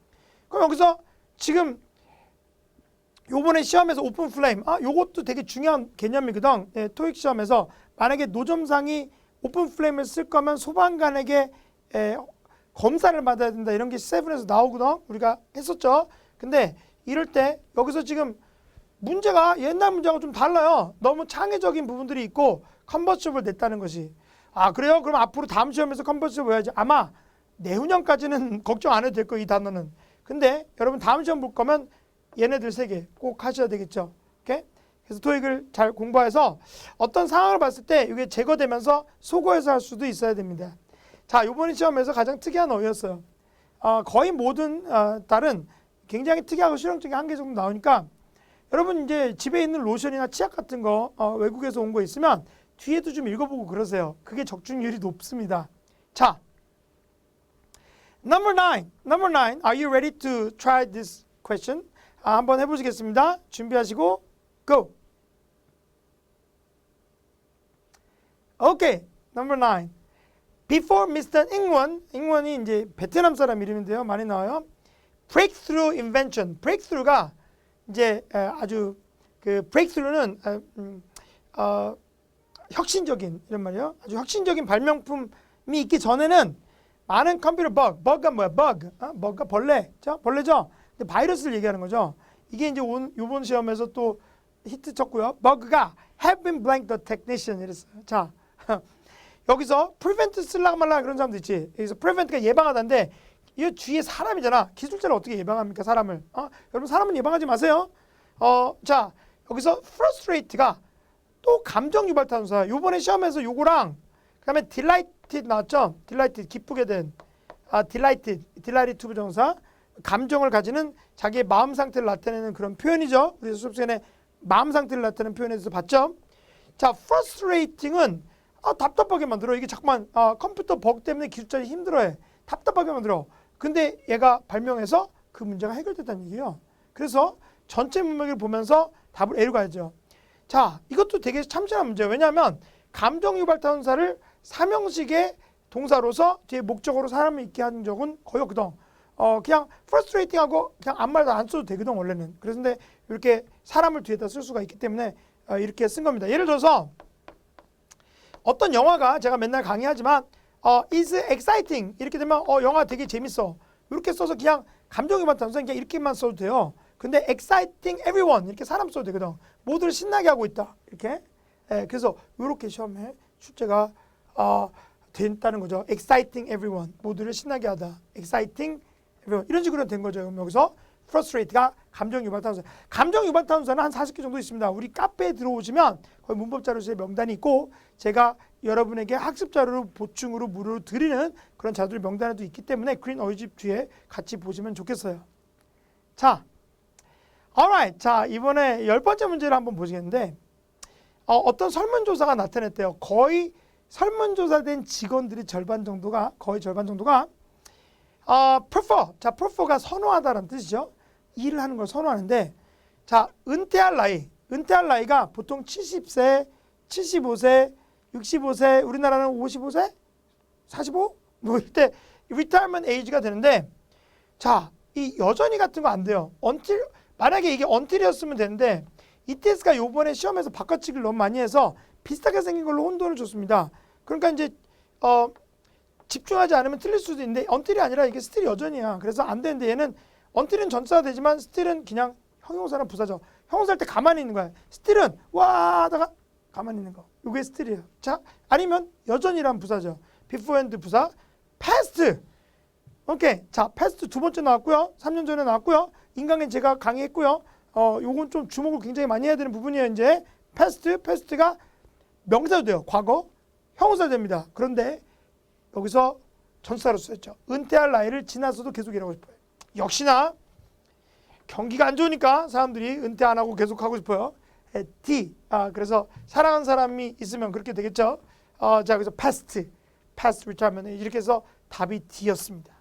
[SPEAKER 2] 그럼 여기서 지금 요번에 시험에서 오픈 플레임, 요것도 되게 중요한 개념이거든. 토익 시험에서 만약에 노점상이 오픈 플레임을 쓸 거면 소방관에게 검사를 받아야 된다 이런 게 세븐에서 나오거든. 우리가 했었죠. 근데 이럴 때 여기서 지금 문제가 옛날 문제하고 좀 달라요. 너무 창의적인 부분들이 있고 컨버시블 냈다는 것이. 그래요? 그럼 앞으로 다음 시험에서 컨버시블 해야지. 아마 내후년까지는 걱정 안 해도 될 거예요. 이 단어는. 근데 여러분 다음 시험 볼 거면 얘네들 세 개 꼭 하셔야 되겠죠. 오케이? 그래서 토익을 잘 공부해서 어떤 상황을 봤을 때 이게 제거되면서 속어해서 할 수도 있어야 됩니다. 자, 이번 시험에서 가장 특이한 어휘였어요. 거의 모든 딸은 굉장히 특이하고 실용적인 한 개 정도 나오니까 여러분 이제 집에 있는 로션이나 치약 같은 거 외국에서 온 거 있으면 뒤에도 좀 읽어보고 그러세요. 그게 적중률이 높습니다. 자, number 9. Are you ready to try this question? 한번 해보시겠습니다. 준비하시고 go. Okay, number 9. Before Mr. 잉원이 이제 베트남 사람 이름인데요. 많이 나와요. Breakthrough invention. breakthrough가 이제 아주 그 breakthrough는 혁신적인 이런 말이에요. 아주 혁신적인 발명품이 있기 전에는 많은 컴퓨터 버그가 뭐야? 버그가 벌레죠? 벌레죠? 근데 바이러스를 얘기하는 거죠. 이게 이제 요번 시험에서 또 히트 쳤고요. bug가 have been blank the technician 이랬어요. 자, 여기서 prevent 쓰려고 말라 그런 사람도 있지. 여기서 prevent가 예방하다인데 이 뒤에 사람이잖아. 기술자를 어떻게 예방합니까? 사람을. 여러분 사람은 예방하지 마세요. 자, 여기서 frustrate가 또 감정 유발 탄소야. 요번에 시험에서 요거랑 그다음에 delighted 나왔죠? delighted 기쁘게 된. delighted to 부정사. 감정을 가지는 자기의 마음 상태를 나타내는 그런 표현이죠. 우리 수업 시간에 마음 상태를 나타내는 표현에 대해서 봤죠? 자, frustrating은 답답하게 만들어. 이게 자꾸만 컴퓨터 버그 때문에 기술자들이 힘들어해. 답답하게 만들어. 근데 얘가 발명해서 그 문제가 해결됐다는 얘기예요. 그래서 전체 문맥을 보면서 답을 A로 가야죠. 자, 이것도 되게 참신한 문제예요. 왜냐하면 감정 유발 탄소사를 삼형식의 동사로서 뒤에 목적어로 사람을 있게 한 적은 거의 없거든. 그냥 frustrating하고 그냥 아무 말도 안 써도 되거든 원래는. 그런데 이렇게 사람을 뒤에다 쓸 수가 있기 때문에 이렇게 쓴 겁니다. 예를 들어서 어떤 영화가 제가 맨날 강의하지만 is exciting 이렇게 되면 영화 되게 재밌어 이렇게 써서 그냥 감정 유발 탄소 그냥 이렇게만 써도 돼요. 근데 exciting everyone 이렇게 사람 써도 되거든. 모두를 신나게 하고 있다 이렇게. 그래서 이렇게 시험에 출제가 됐다는 거죠. exciting everyone 모두를 신나게 하다. exciting everyone 이런 식으로 된 거죠. 그럼 여기서 frustrate가 감정 유발 탄소. 감정 유발 탄소는 한 40개 정도 있습니다. 우리 카페에 들어오시면 거의 문법 자료실에 명단이 있고 제가 여러분에게 학습 자료로 보충으로 무료로 드리는 그런 자료들 명단에도 있기 때문에 그린 어휘집 뒤에 같이 보시면 좋겠어요. 자, alright. 자, 이번에 10번째 문제를 한번 보시겠는데 어떤 설문조사가 나타냈대요. 거의 설문조사된 직원들이 거의 절반 정도가 prefer. 자, prefer가 선호하다라는 뜻이죠. 일을 하는 걸 선호하는데 자, 은퇴할 나이가 보통 70세, 75세, 65세, 우리나라는 55세? 45? 뭐 이때 retirement age가 되는데 자, 이 여전히 같은 거 안 돼요. until 만약에 이게 until이었으면 되는데 ETS가 요번에 시험에서 바꿔치기를 너무 많이 해서 비슷하게 생긴 걸로 혼돈을 줬습니다. 그러니까 이제 집중하지 않으면 틀릴 수도 있는데 until이 아니라 이게 still이 여전이야. 그래서 안 되는데 얘는 until은 전치사가 되지만 still은 그냥 형용사나 부사죠. 형용사 할 때 가만히 있는 거야. still은 와 하다가 가만히 있는 거. 이게 still이에요. 자, 아니면 여전이란 부사죠. before and 부사. past. 오케이. 자, past 두 번째 나왔고요. 3년 전에 나왔고요. 인강엔 제가 강의했고요. 요건 좀 주목을 굉장히 많이 해야 되는 부분이에요. 이제 past가 명사도 돼요. 과거. 형용사 됩니다. 그런데 여기서 전치사로 쓰였죠. 은퇴할 나이를 지나서도 계속 일하고 싶어요. 역시나 경기가 안 좋으니까 사람들이 은퇴 안 하고 계속 하고 싶어요. D. 그래서 사랑하는 사람이 있으면 그렇게 되겠죠. 자, 그래서 past retirement 이렇게 해서 답이 D였습니다.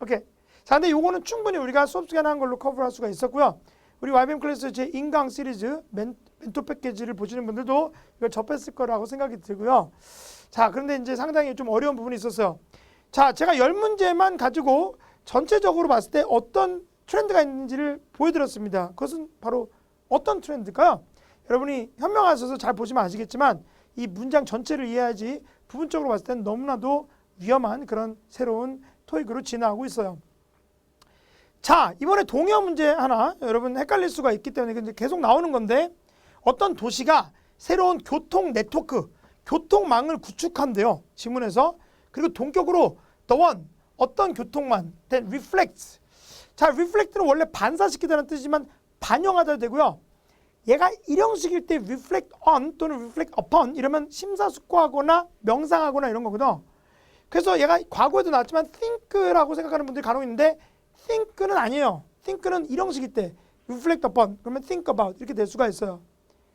[SPEAKER 2] 오케이. 자, 근데 요거는 충분히 우리가 수업 시간에 한 걸로 커버할 수가 있었고요. 우리 YBM 클래스 제 인강 시리즈 멘토 패키지를 보시는 분들도 이걸 접했을 거라고 생각이 들고요. 자, 그런데 이제 상당히 좀 어려운 부분이 있었어요. 자, 제가 10문제만 가지고 전체적으로 봤을 때 어떤 트렌드가 있는지를 보여드렸습니다. 그것은 바로 어떤 트렌드일까요? 여러분이 현명하셔서 잘 보시면 아시겠지만 이 문장 전체를 이해해야지 부분적으로 봤을 때는 너무나도 위험한 그런 새로운 토익으로 진화하고 있어요. 자, 이번에 동요 문제 하나 여러분 헷갈릴 수가 있기 때문에 이제 계속 나오는 건데 어떤 도시가 새로운 교통 네트워크, 교통망을 구축한대요. 지문에서. 그리고 동격으로 the one, 어떤 교통망, then reflects. 자, reflect는 원래 반사시키다는 뜻이지만 반영하다 되고요. 얘가 일형식일 때 reflect on 또는 reflect upon 이러면 심사숙고하거나 명상하거나 이런 거거든. 그래서 얘가 과거에도 나왔지만 think라고 생각하는 분들이 간혹 있는데 think는 아니에요. think는 일형식일 때 reflect upon 그러면 think about 이렇게 될 수가 있어요.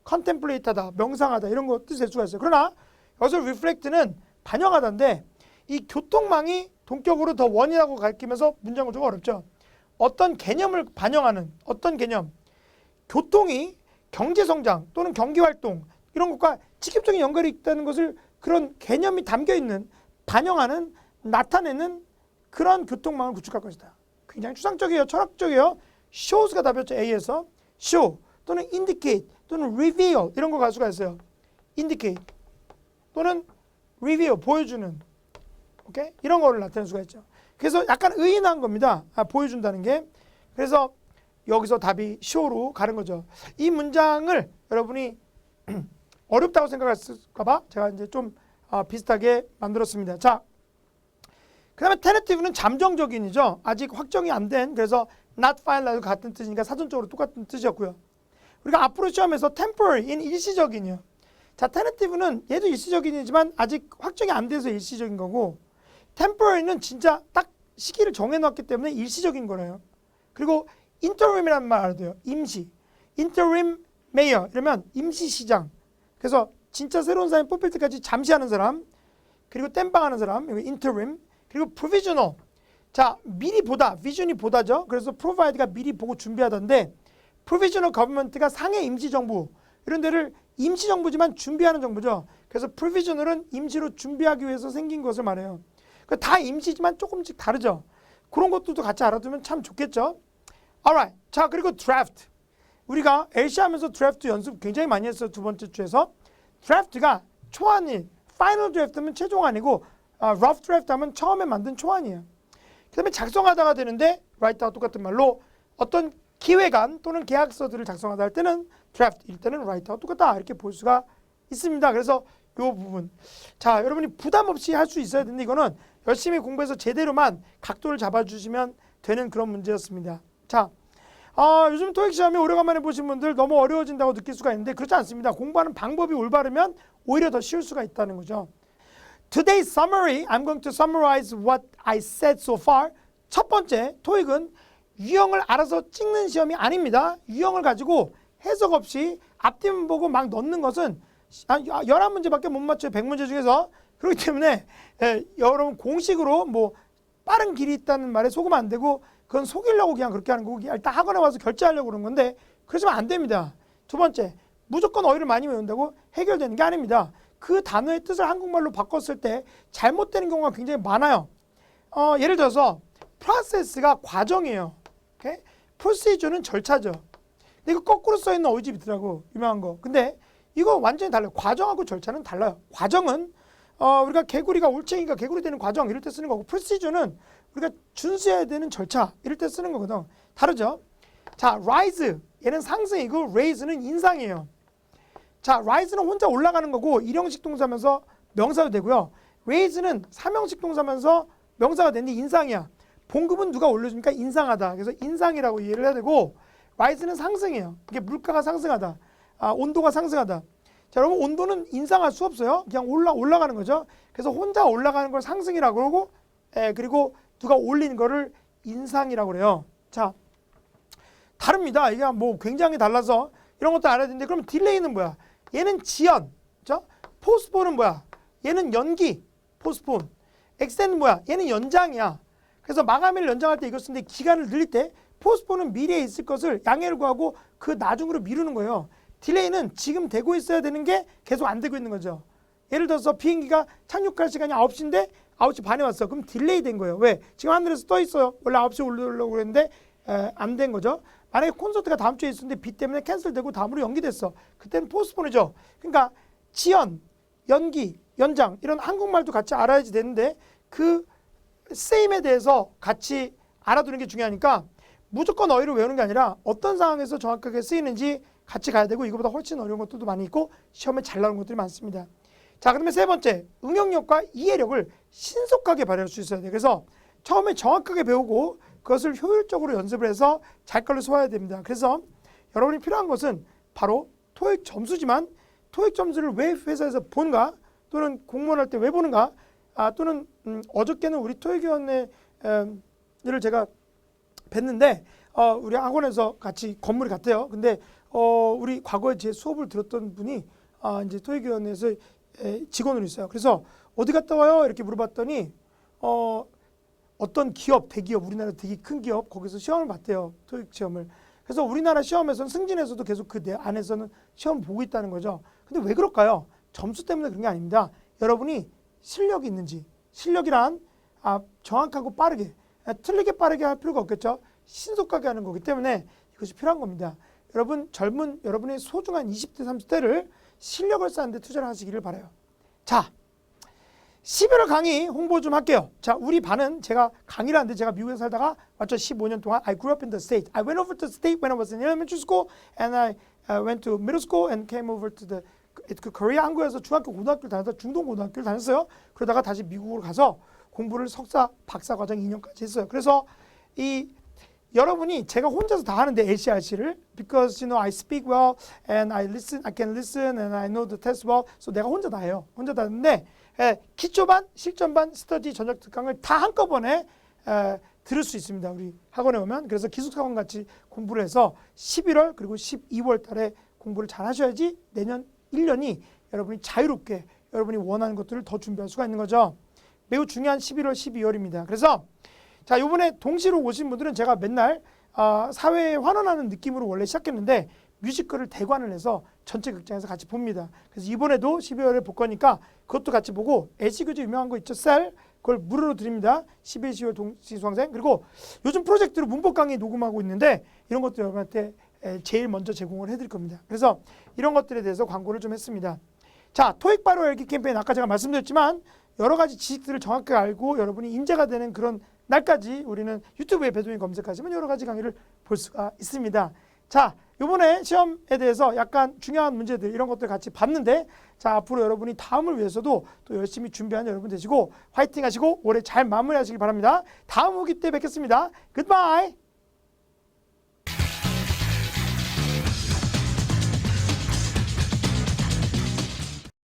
[SPEAKER 2] contemplate하다, 명상하다 이런 거 뜻이 될 수가 있어요. 그러나 여기서 reflect는 반영하다인데 이 교통망이 동격으로 더 원이라고 가리키면서 문장 구조가 어렵죠. 어떤 개념을 반영하는 어떤 개념, 교통이 경제성장 또는 경기활동 이런 것과 직접적인 연결이 있다는 것을 그런 개념이 담겨있는 반영하는 나타내는 그런 교통망을 구축할 것이다. 굉장히 추상적이에요. 철학적이에요. shows가 답이었죠. A에서 show 또는 indicate 또는 reveal 이런 거 갈 수가 있어요. indicate 또는 reveal 보여주는 오케이? 이런 거를 나타낼 수가 있죠. 그래서 약간 의인한 겁니다. 보여준다는 게. 그래서 여기서 답이 쇼로 가는 거죠. 이 문장을 여러분이 어렵다고 생각했을까봐 제가 이제 좀 비슷하게 만들었습니다. 자, 그 다음에 tentative는 잠정적인이죠. 아직 확정이 안 된, 그래서 not finalized 같은 뜻이니까 사전적으로 똑같은 뜻이었고요. 우리가 앞으로 시험에서 temporary인 일시적인이요. 자, tentative는 얘도 일시적인이지만 아직 확정이 안 돼서 일시적인 거고, temporary는 진짜 딱 시기를 정해놨기 때문에 일시적인 거래요. 그리고 interim이라는 말 알아야 돼요. 임시. interim mayor 이러면 임시시장. 그래서 진짜 새로운 사람이 뽑힐 때까지 잠시 하는 사람, 그리고 땜빵하는 사람, 여기 interim, 그리고 provisional. 자, 미리 보다, vision이 보다죠. 그래서 provide가 미리 보고 준비하던데, provisional government가 상해 임시정부, 이런 데를 임시정부지만 준비하는 정부죠. 그래서 provisional은 임시로 준비하기 위해서 생긴 것을 말해요. 다 임시지만 조금씩 다르죠. 그런 것들도 같이 알아두면 참 좋겠죠. Alright. 자, 그리고 draft. 우리가 LC 하면서 draft 연습 굉장히 많이 했어요. 두 번째 주에서. draft가 초안이, final draft면 최종안이고, rough draft 하면 처음에 만든 초안이에요. 그 다음에 작성하다가 되는데, write하고 똑같은 말로 어떤 기획안 또는 계약서들을 작성하다 할 때는 draft일 때는 write하고 똑같다. 이렇게 볼 수가 있습니다. 그래서 이 부분. 자, 여러분이 부담 없이 할 수 있어야 되는데, 이거는 열심히 공부해서 제대로만 각도를 잡아주시면 되는 그런 문제였습니다. 자, 요즘 토익 시험이 오래간만에 보신 분들 너무 어려워진다고 느낄 수가 있는데 그렇지 않습니다. 공부하는 방법이 올바르면 오히려 더 쉬울 수가 있다는 거죠. Today's summary, I'm going to summarize what I said so far. 첫 번째, 토익은 유형을 알아서 찍는 시험이 아닙니다. 유형을 가지고 해석 없이 앞뒤만 보고 막 넣는 것은 11문제밖에 못 맞춰요. 100문제 중에서. 그렇기 때문에 여러분 공식으로 뭐 빠른 길이 있다는 말에 속으면 안 되고 그건 속이려고 그냥 그렇게 하는 거고 일단 학원에 와서 결제하려고 그러는 건데 그러시면 안 됩니다. 두 번째, 무조건 어휘를 많이 외운다고 해결되는 게 아닙니다. 그 단어의 뜻을 한국말로 바꿨을 때 잘못되는 경우가 굉장히 많아요. 예를 들어서 process가 과정이에요. 오케이? procedure는 절차죠. 근데 이거 거꾸로 써있는 어휘집이 있더라고. 유명한 거. 근데 이거 완전히 달라요. 과정하고 절차는 달라요. 과정은 우리가 개구리가 올챙이가 개구리 되는 과정 이럴 때 쓰는 거고 procedure는 우리가 준수해야 되는 절차 이럴 때 쓰는 거거든. 다르죠? 자, rise 얘는 상승이고 raise는 인상이에요. 자, rise는 혼자 올라가는 거고 일형식 동사면서 명사도 되고요. raise는 삼형식 동사면서 명사가 되는데 인상이야. 봉급은 누가 올려주니까 인상하다. 그래서 인상이라고 이해를 해야 되고 rise는 상승이에요. 이게 물가가 상승하다. 온도가 상승하다. 자, 여러분 온도는 인상할 수 없어요. 그냥 올라가는 거죠. 그래서 혼자 올라가는 걸 상승이라고 그러고 그리고 누가 올린 거를 인상이라고 그래요. 자, 다릅니다. 이게 뭐 굉장히 달라서 이런 것도 알아야 되는데 그럼 딜레이는 뭐야? 얘는 지연. 그렇죠? 포스트폰은 뭐야? 얘는 연기. 포스트폰. 엑스텐은 뭐야? 얘는 연장이야. 그래서 마감일을 연장할 때 이거 쓰는데 기간을 늘릴 때 포스트폰은 미래에 있을 것을 양해를 구하고 그 나중으로 미루는 거예요. 딜레이는 지금 되고 있어야 되는 게 계속 안 되고 있는 거죠. 예를 들어서 비행기가 착륙할 시간이 9시인데 9시 반에 왔어. 그럼 딜레이 된 거예요. 왜? 지금 하늘에서 떠 있어요. 원래 9시에 올라오려고 그랬는데 안 된 거죠. 만약에 콘서트가 다음 주에 있었는데 비 때문에 캔슬되고 다음으로 연기됐어. 그때는 포스트폰이죠. 그러니까 지연, 연기, 연장 이런 한국말도 같이 알아야지 되는데 그 세임에 대해서 같이 알아두는 게 중요하니까 무조건 어휘를 외우는 게 아니라 어떤 상황에서 정확하게 쓰이는지 같이 가야 되고 이거보다 훨씬 어려운 것들도 많이 있고 시험에 잘 나오는 것들이 많습니다. 자, 그다음에 세 번째, 응용력과 이해력을 신속하게 발휘할 수 있어야 돼요. 그래서 처음에 정확하게 배우고 그것을 효율적으로 연습을 해서 잘 걸로 소화해야 됩니다. 그래서 여러분이 필요한 것은 바로 토익 점수지만 토익 점수를 왜 회사에서 보는가 또는 공무원 할 때 왜 보는가 또는 어저께는 우리 토익위원회를 제가 뵀는데 우리 학원에서 같이 건물이 같아요. 근데 우리 과거에 제 수업을 들었던 분이 이제 토익위원회에서 직원으로 있어요. 그래서 어디 갔다 와요? 이렇게 물어봤더니 어떤 기업, 대기업, 우리나라 되게 큰 기업 거기서 시험을 봤대요. 토익 시험을. 그래서 우리나라 시험에서는 승진에서도 계속 그 안에서는 시험을 보고 있다는 거죠. 근데 왜 그럴까요? 점수 때문에 그런 게 아닙니다. 여러분이 실력이 있는지, 실력이란 정확하고 빠르게, 틀리게 빠르게 할 필요가 없겠죠. 신속하게 하는 거기 때문에 이것이 필요한 겁니다. 여러분 젊은 여러분의 소중한 20대, 30대를 실력을 쌓는 데 투자를 하시기를 바라요. 자, 11월 강의 홍보 좀 할게요. 자, 우리 반은 제가 강의를 하는데 제가 미국에 살다가 왔죠. 15년 동안 I grew up in the state. I went over to the state when I was in elementary school and I went to middle school and came over to the 코리아 한국에서 중학교 고등학교를 다녔다 중동 고등학교를 다녔어요. 그러다가 다시 미국으로 가서 공부를 석사 박사 과정 2년까지 했어요. 그래서 이 여러분이 제가 혼자서 다 하는데 LCRC를 because I speak well and I can listen and I know the test well. so 내가 혼자 다 해요. 혼자 다 하는데 기초반, 실전반, 스터디, 전역 특강을 다 한꺼번에 들을 수 있습니다. 우리 학원에 오면. 그래서 기숙사원 같이 공부를 해서 11월 그리고 12월 달에 공부를 잘 하셔야지 내년 1년이 여러분이 자유롭게 여러분이 원하는 것들을 더 준비할 수가 있는 거죠. 매우 중요한 11월, 12월입니다. 그래서 자, 이번에 동시로 오신 분들은 제가 맨날 사회에 환원하는 느낌으로 원래 시작했는데 뮤지컬을 대관을 해서 전체 극장에서 같이 봅니다. 그래서 이번에도 12월에 볼 거니까 그것도 같이 보고 애시그저 유명한 거 있죠. 쌀 그걸 무료로 드립니다. 11, 12월 동시 수강생. 그리고 요즘 프로젝트로 문법 강의 녹음하고 있는데 이런 것도 여러분한테 제일 먼저 제공을 해드릴 겁니다. 그래서 이런 것들에 대해서 광고를 좀 했습니다. 자, 토익 바로 알기 캠페인 아까 제가 말씀드렸지만 여러 가지 지식들을 정확하게 알고 여러분이 인재가 되는 그런 날까지 우리는 유튜브에 배도인 검색하시면 여러 가지 강의를 볼 수가 있습니다. 자, 이번에 시험에 대해서 약간 중요한 문제들 이런 것들 같이 봤는데 자, 앞으로 여러분이 다음을 위해서도 또 열심히 준비하는 여러분 되시고 화이팅 하시고 올해 잘 마무리하시기 바랍니다. 다음 후기 때 뵙겠습니다. 굿바이.